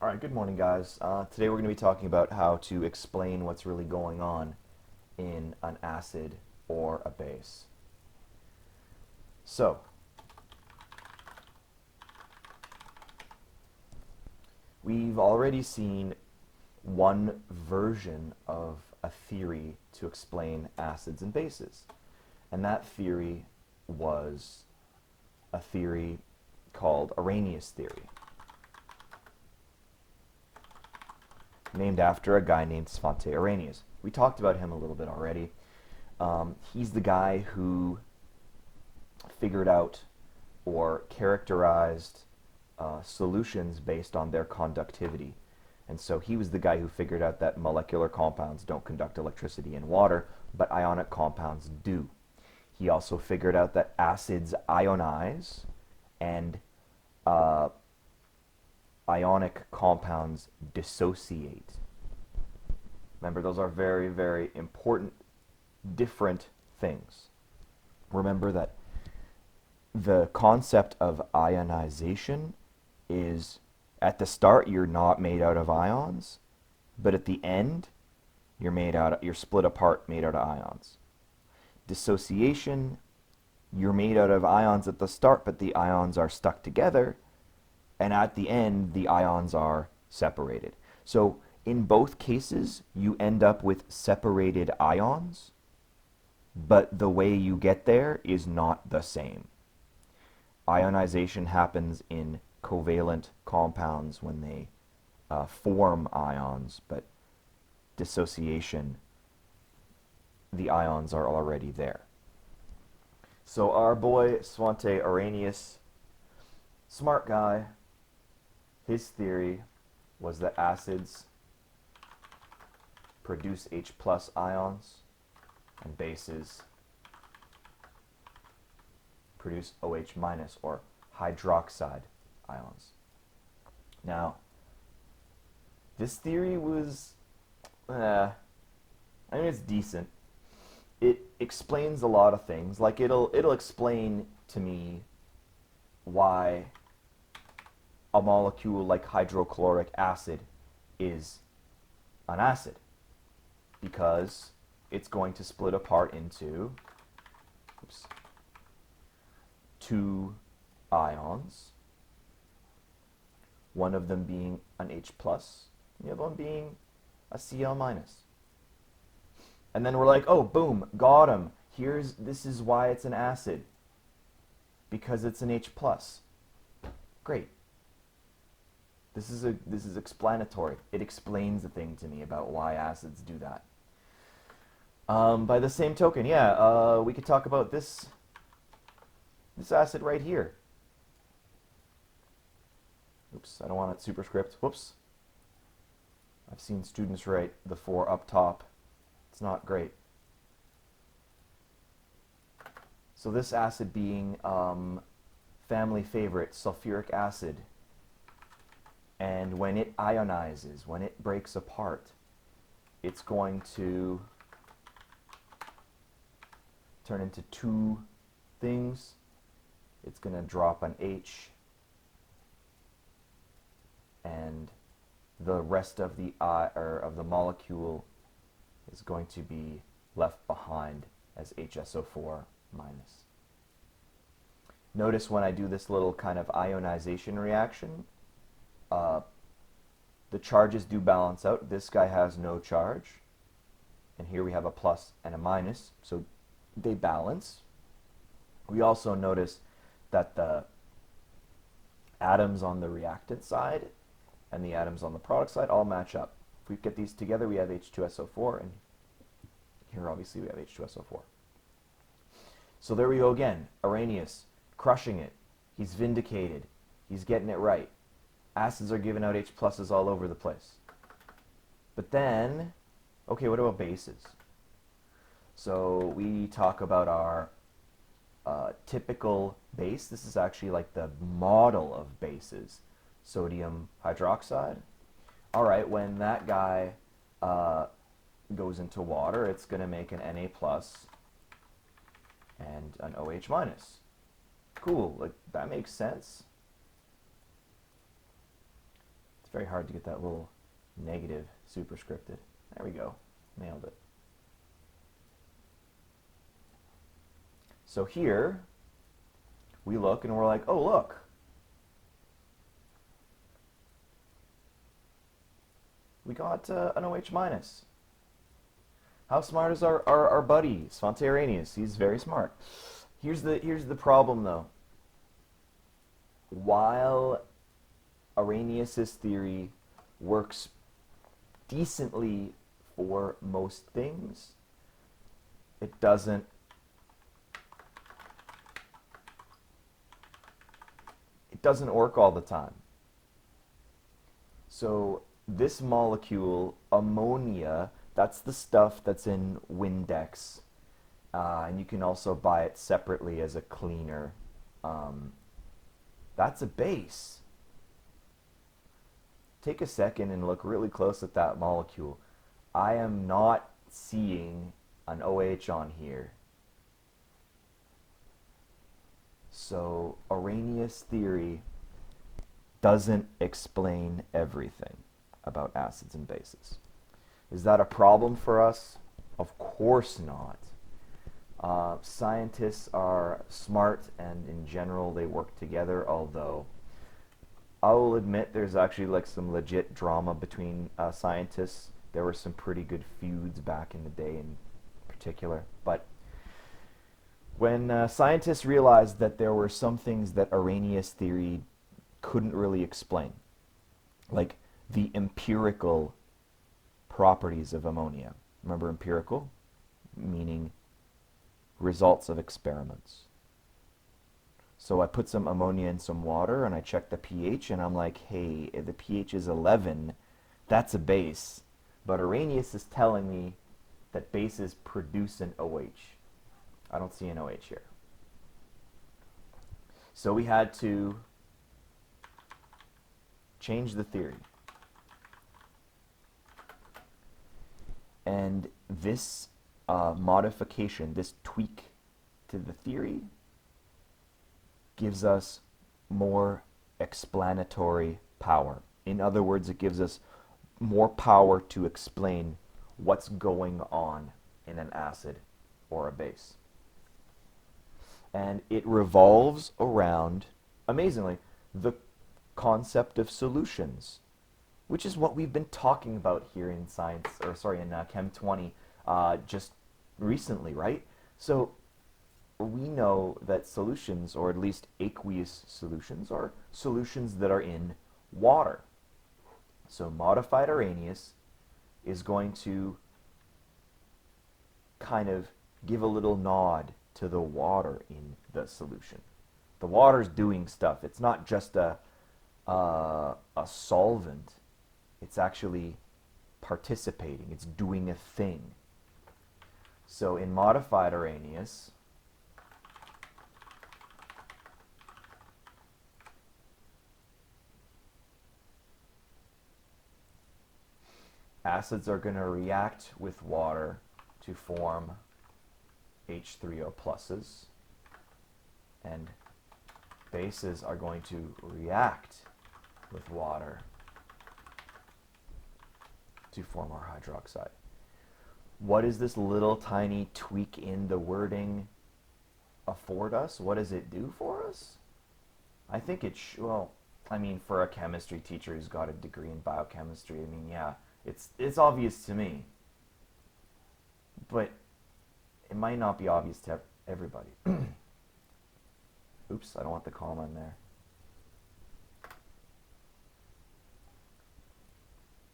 All right, good morning, guys. Today we're going to be talking about how to explain what's really going on in an acid or a base. So, we've already seen one version of a theory to explain acids and bases, and that theory was a theory called arrhenius theory, named after a guy named Svante Arrhenius. We talked about him a little bit already. He's the guy who figured out or characterized solutions based on their conductivity. And so he was the guy who figured out that molecular compounds don't conduct electricity in water, but ionic compounds do. He also figured out that acids ionize and ionic compounds dissociate. Remember, those are very, very important, different things. Remember that the concept of ionization is, at the start you're not made out of ions, but at the end you're split apart, made out of ions. Dissociation, you're made out of ions at the start, but the ions are stuck together, and at the end the ions are separated. So in both cases you end up with separated ions, but the way you get there is not the same. Ionization happens in covalent compounds when they form ions, but dissociation, the ions are already there. So our boy Svante Arrhenius, smart guy, his theory was that acids produce H plus ions and bases produce OH minus or hydroxide ions. Now, this theory was, it's decent. It explains a lot of things. Like it'll explain to me why a molecule like hydrochloric acid is an acid, because it's going to split apart into two ions, one of them being an H plus, the other one being a Cl minus. And then we're like, oh, boom, got him. This is why it's an acid, because it's an H plus. Great. This is explanatory. It explains the thing to me about why acids do that. By the same token, we could talk about this acid right here. Oops, I don't want it superscript. Whoops. I've seen students write the 4 up top. It's not great. So this acid being family favorite, sulfuric acid, and when it ionizes, when it breaks apart, it's going to turn into two things. It's going to drop an H, and the rest of the molecule is going to be left behind as HSO4 minus. Notice when I do this little kind of ionization reaction, the charges do balance out. This guy has no charge, and here we have a plus and a minus, so they balance. We also notice that the atoms on the reactant side and the atoms on the product side all match up. If we get these together, we have H2SO4, and here obviously we have H2SO4. So there we go again. Arrhenius, crushing it. He's vindicated. He's getting it right. Acids are giving out H pluses all over the place. But then, okay, what about bases? So we talk about our typical base. This is actually like the model of bases. Sodium hydroxide. All right, when that guy goes into water, it's going to make an Na plus and an OH minus. Cool, like that makes sense. very hard to get that little negative superscripted. There we go. Nailed it. So here, we look and we're like, oh, look. We got an OH minus. How smart is our buddy, Svante Arrhenius? He's very smart. Here's the problem, though. While Arrhenius's theory works decently for most things, it doesn't work all the time. So this molecule, ammonia, that's the stuff that's in Windex, and you can also buy it separately as a cleaner. That's a base. Take a second and look really close at that molecule. I am not seeing an OH on here. So Arrhenius theory doesn't explain everything about acids and bases. Is that a problem for us? Of course not. Scientists are smart, and in general they work together, although I will admit there's actually like some legit drama between scientists. There were some pretty good feuds back in the day in particular. But when scientists realized that there were some things that Arrhenius theory couldn't really explain, like the empirical properties of ammonia. Remember empirical? Meaning results of experiments. So I put some ammonia in some water and I check the pH and I'm like, hey, the pH is 11, that's a base. But Arrhenius is telling me that bases produce an OH. I don't see an OH here. So we had to change the theory. And this modification, this tweak to the theory, gives us more explanatory power. In other words, it gives us more power to explain what's going on in an acid or a base. And it revolves around, amazingly, the concept of solutions, which is what we've been talking about here in science, or sorry, in Chem 20 just recently, right? So we know that solutions, or at least aqueous solutions, are solutions that are in water. So modified Arrhenius is going to kind of give a little nod to the water in the solution. The water's doing stuff. It's not just a solvent. It's actually participating. It's doing a thing. So in modified Arrhenius, acids are going to react with water to form H3O pluses, and bases are going to react with water to form our hydroxide. What does this little tiny tweak in the wording afford us? What does it do for us? I think it well, I mean, for a chemistry teacher who's got a degree in biochemistry, I mean, yeah, it's obvious to me. But it might not be obvious to everybody. Oops, I don't want the comma in there.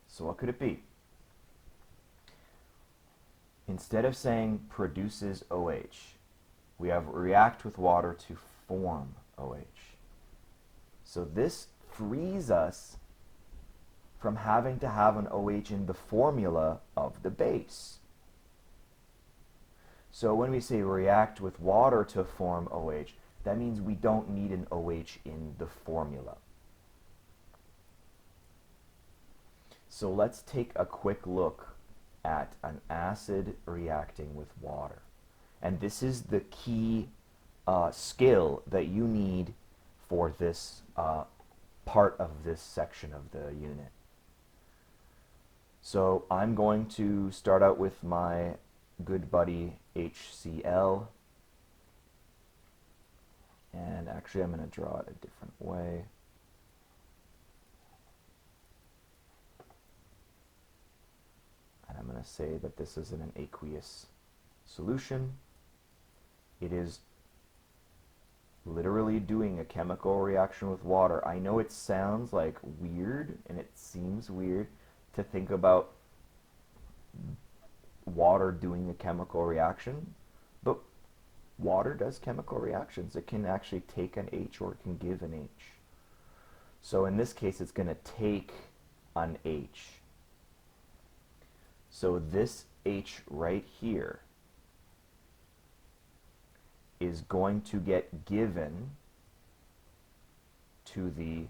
So what could it be? Instead of saying produces OH, we have react with water to form OH. So this frees us from having to have an OH in the formula of the base. So when we say react with water to form OH, that means we don't need an OH in the formula. So let's take a quick look at an acid reacting with water. And this is the key skill that you need for this part of this section of the unit. So I'm going to start out with my good buddy HCl, and actually I'm going to draw it a different way. And I'm going to say that this is an aqueous solution. It is literally doing a chemical reaction with water. I know it sounds like weird, and it seems weird to think about water doing a chemical reaction, but water does chemical reactions. It can actually take an H or it can give an H. So in this case, it's going to take an H. So this H right here is going to get given to the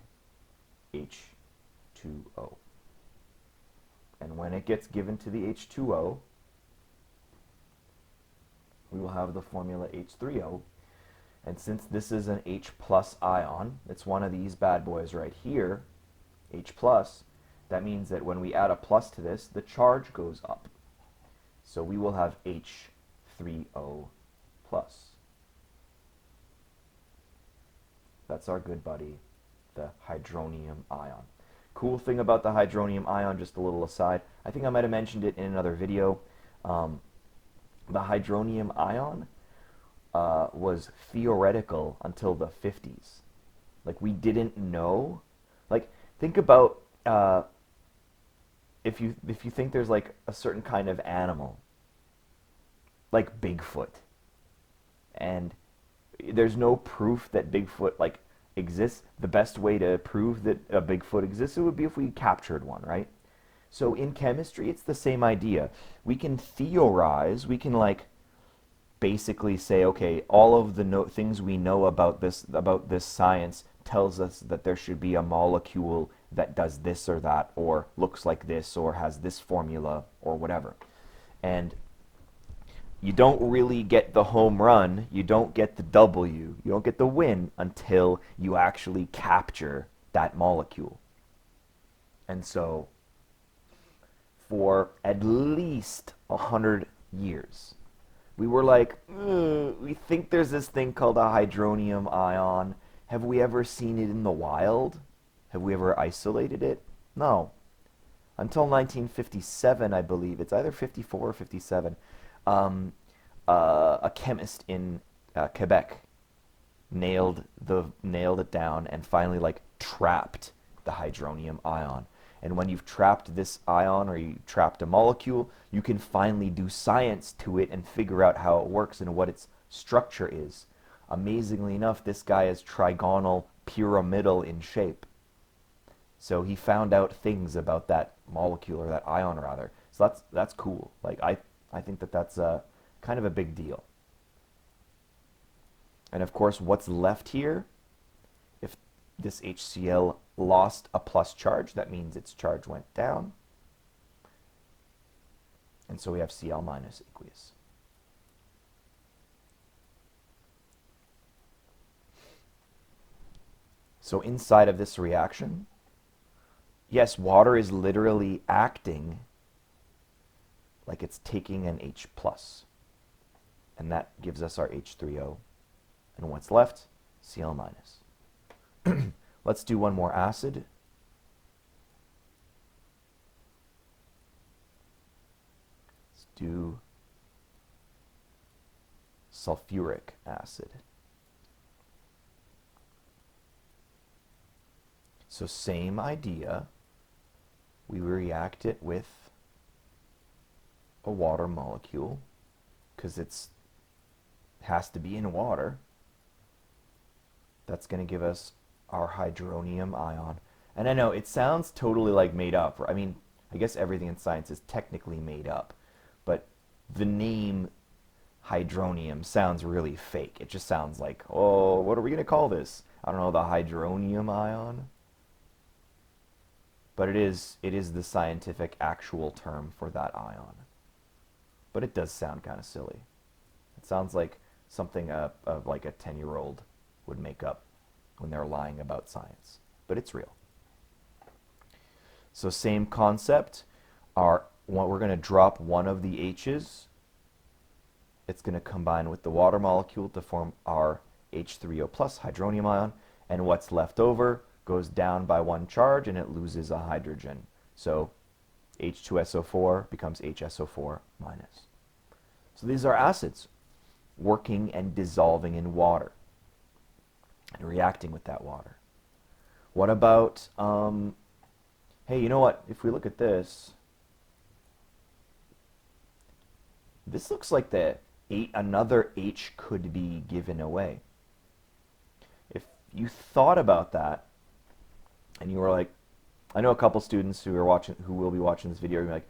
H2O. And when it gets given to the H2O, we will have the formula H3O. And since this is an H plus ion, it's one of these bad boys right here, H plus, that means that when we add a plus to this, the charge goes up. So we will have H3O plus. That's our good buddy, the hydronium ion. Cool thing about the hydronium ion, just a little aside, I think I might have mentioned it in another video. The hydronium ion was theoretical until the 50s. Like, we didn't know. Like, think about if you think there's like a certain kind of animal, like Bigfoot, and there's no proof that Bigfoot like exists. The best way to prove that a Bigfoot exists, it would be if we captured one, right? So in chemistry, it's the same idea. We can theorize, we can like basically say, okay, all of the things we know about this science tells us that there should be a molecule that does this or that, or looks like this, or has this formula, or whatever. And you don't really get the home run, you don't get the W, you don't get the win until you actually capture that molecule. And so, for at least 100 years, we were like, we think there's this thing called a hydronium ion. Have we ever seen it in the wild? Have we ever isolated it? No. Until 1957, I believe. It's either 54 or 57. A chemist in Quebec nailed it down and finally like trapped the hydronium ion. And when you've trapped this ion, or you trapped a molecule, you can finally do science to it and figure out how it works and what its structure is. Amazingly enough, this guy is trigonal pyramidal in shape. So he found out things about that molecule, or that ion rather. So that's cool. Like I think that's kind of a big deal. And of course, what's left here, if this HCl lost a plus charge, that means its charge went down. And so we have Cl minus aqueous. So inside of this reaction, yes, water is literally acting like it's taking an H plus. And that gives us our H3O. And what's left? Cl minus. Let's do one more acid. Let's do sulfuric acid. So same idea. We react it with a water molecule because it has to be in water. That's going to give us our hydronium ion. And I know it sounds totally like made up. I mean, I guess everything in science is technically made up, but the name hydronium sounds really fake. It just sounds like, oh, what are we going to call this? I don't know, the hydronium ion? But it is the scientific actual term for that ion. But it does sound kind of silly. It sounds like something like a 10-year-old would make up when they're lying about science. but it's real. So same concept. We're going to drop one of the H's. It's going to combine with the water molecule to form our H3O plus hydronium ion, and what's left over goes down by one charge and it loses a hydrogen. So H2SO4 becomes HSO4 minus. So these are acids working and dissolving in water and reacting with that water. What about, hey, you know what? If we look at this, this looks like another H could be given away. If you thought about that, and you were like, I know a couple students who will be watching this video, and you're like,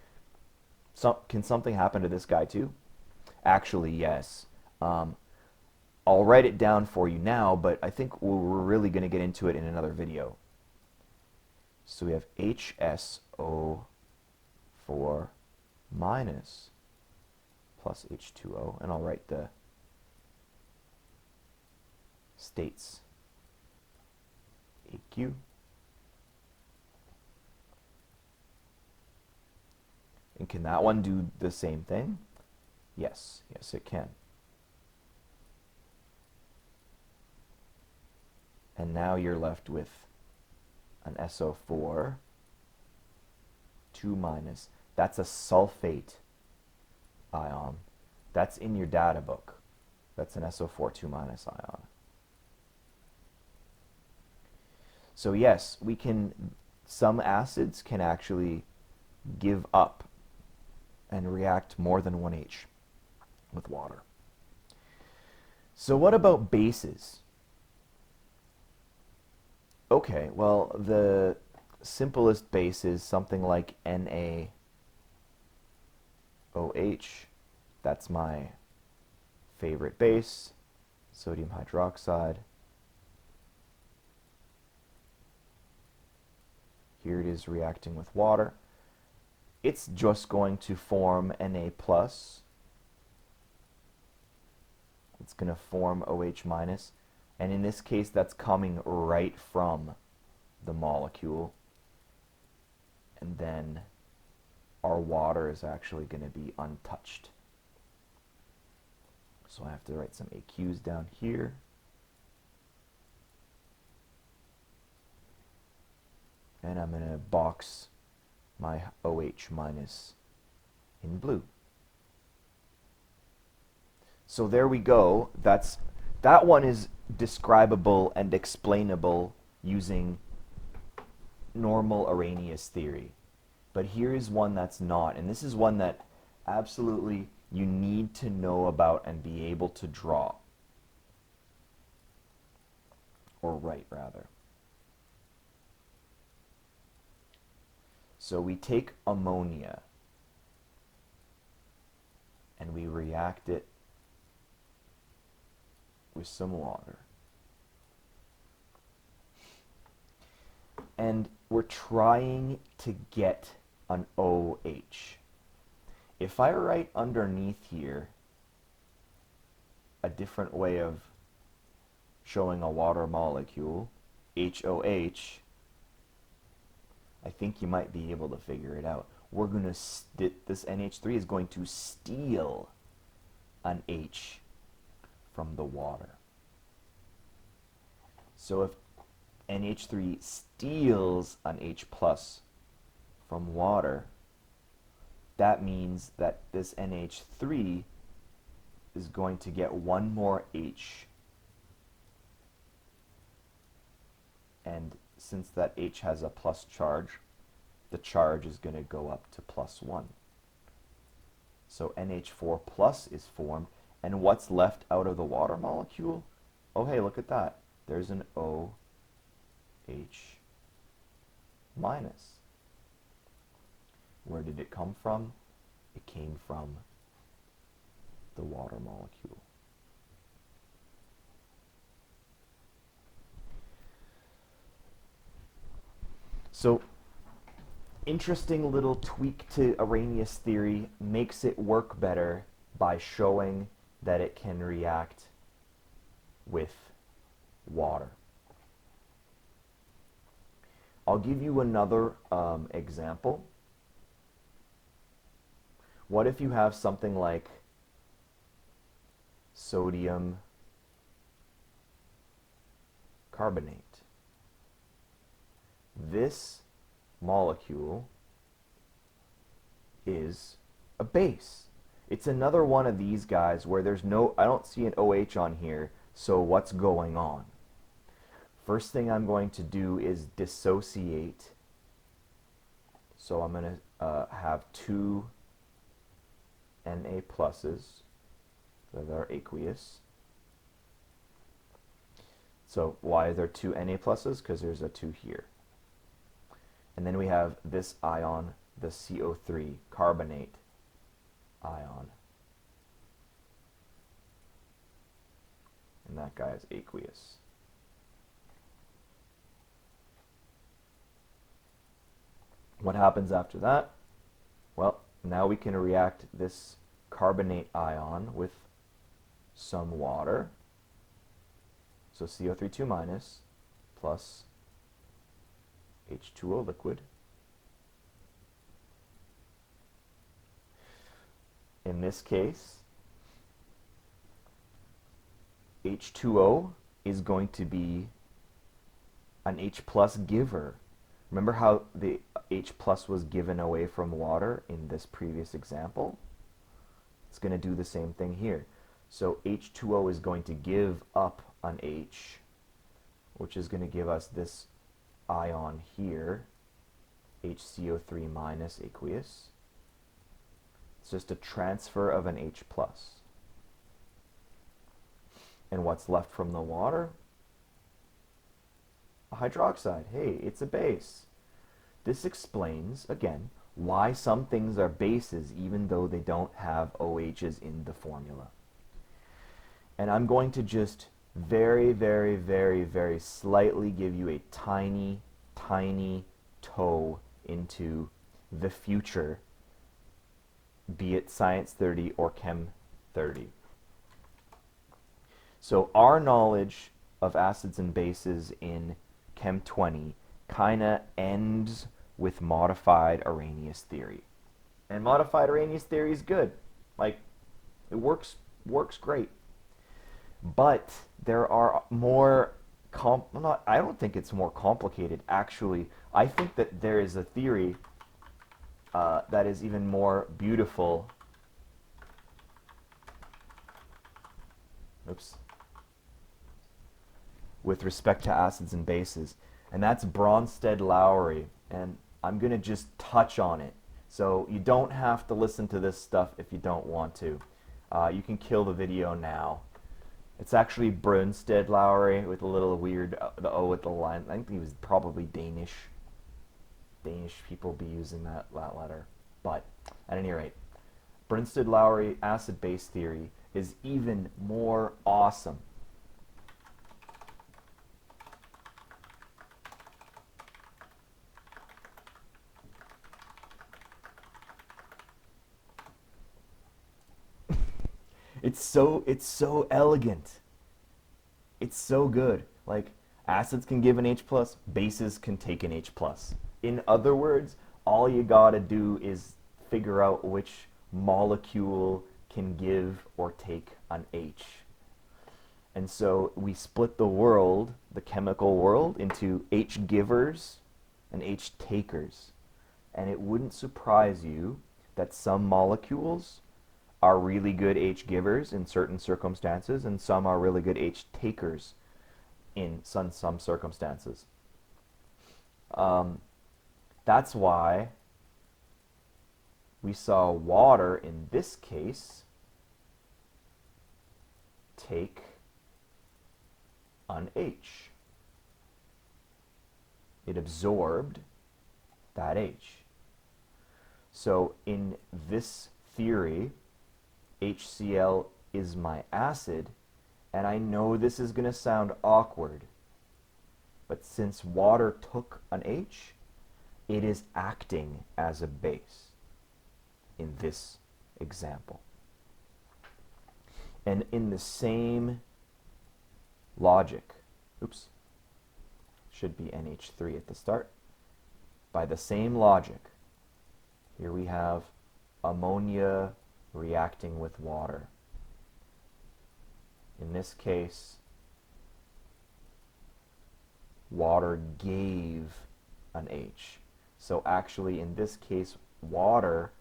can something happen to this guy too? Actually, yes. I'll write it down for you now, but I think we're really going to get into it in another video. So we have HSO4 minus plus H2O, and I'll write the states AQ. And can that one do the same thing? Yes, yes it can. And now you're left with an SO4, 2 minus. That's a sulfate ion. That's in your data book. That's an SO4 2 minus ion. So yes, some acids can actually give up and react more than one H with water. So what about bases? Okay, well, the simplest base is something like NaOH. That's my favorite base, sodium hydroxide. Here it is reacting with water. It's just going to form Na+. It's going to form OH-. And in this case, that's coming right from the molecule. And then our water is actually going to be untouched. So I have to write some AQs down here. And I'm going to box my OH- in blue. So there we go. That one is describable and explainable using normal Arrhenius theory. But here is one that's not, and this is one that absolutely you need to know about and be able to draw. Or write, rather. So we take ammonia and we react it with some water. And we're trying to get an OH. If I write underneath here a different way of showing a water molecule, HOH, I think you might be able to figure it out. We're going to, this NH3 is going to steal an H from the water. So if NH3 steals an H plus from water, that means that this NH3 is going to get one more H. And since that H has a plus charge, the charge is going to go up to +1. So NH4 plus is formed. And what's left out of the water molecule? Oh, hey, look at that. There's an OH minus. Where did it come from? It came from the water molecule. So, interesting little tweak to Arrhenius theory, makes it work better by showing that it can react with water. I'll give you another example. What if you have something like sodium carbonate? This molecule is a base. It's another one of these guys where there's no, I don't see an OH on here, so what's going on? First thing I'm going to do is dissociate. So I'm going to have two Na pluses that are aqueous. So why are there two Na pluses? Because there's a 2 here. And then we have this ion, the CO3 carbonate ion. And that guy is aqueous. What happens after that? Well, now we can react this carbonate ion with some water. So CO3 2 minus plus H2O liquid. In this case, H2O is going to be an H plus giver. Remember how the H plus was given away from water in this previous example? It's going to do the same thing here. So H2O is going to give up an H, which is going to give us this ion here, HCO3 minus aqueous. It's just a transfer of an H plus. And what's left from the water? A hydroxide. Hey, it's a base. This explains, again, why some things are bases even though they don't have OHs in the formula. And I'm going to just very, very, very, very slightly give you a tiny, tiny toe into the future, be it Science 30 or Chem 30. So our knowledge of acids and bases in Chem 20 kind of ends with modified Arrhenius theory. And modified Arrhenius theory is good. Like, it works great. But there are more, I don't think it's more complicated, actually. I think that there is a theory that is even more beautiful. Oops. With respect to acids and bases. And that's Bronsted-Lowry. And I'm going to just touch on it. So you don't have to listen to this stuff if you don't want to. You can kill the video now. It's actually Bronsted-Lowry with a little weird, the O with the line. I think he was probably Danish. Danish people be using that letter. But at any rate, Bronsted-Lowry acid-base theory is even more awesome. It's so elegant. It's so good. Like, acids can give an H+, bases can take an H+. In other words, all you gotta do is figure out which molecule can give or take an H. And so we split the world, the chemical world, into H givers and H takers. And it wouldn't surprise you that some molecules are really good H givers in certain circumstances, and some are really good H takers in some circumstances. That's why we saw water in this case take an H. It absorbed that H. So in this theory, HCl is my acid, and I know this is going to sound awkward, but since water took an H, it is acting as a base in this example. And in the same logic, oops, should be NH3 at the start. by the same logic, here we have ammonia reacting with water. In this case, water gave an H. So actually, in this case, water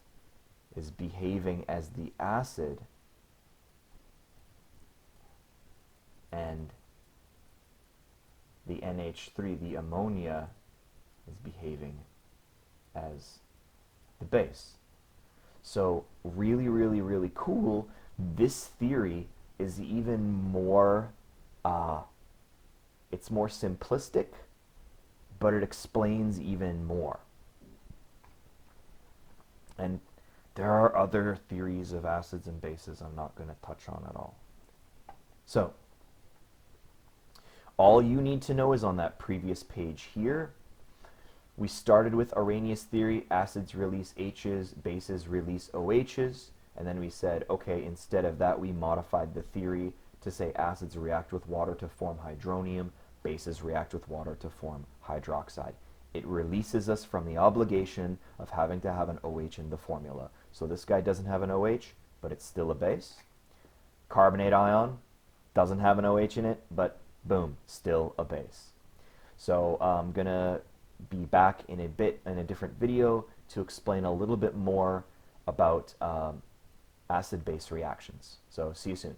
is behaving as the acid, and the NH3, the ammonia, is behaving as the base. So really, really, really cool. This theory is even more, it's more simplistic, but it explains even more. And there are other theories of acids and bases I'm not going to touch on at all. So, all you need to know is on that previous page here, we started with Arrhenius theory, acids release H's, bases release OH's, and then we said, okay, instead of that, we modified the theory to say acids react with water to form hydronium, bases react with water to form hydroxide. It releases us from the obligation of having to have an OH in the formula. So this guy doesn't have an OH, but it's still a base. Carbonate ion doesn't have an OH in it, but boom, still a base. So I'm going to be back in a different video to explain a little bit more about acid-base reactions. So see you soon.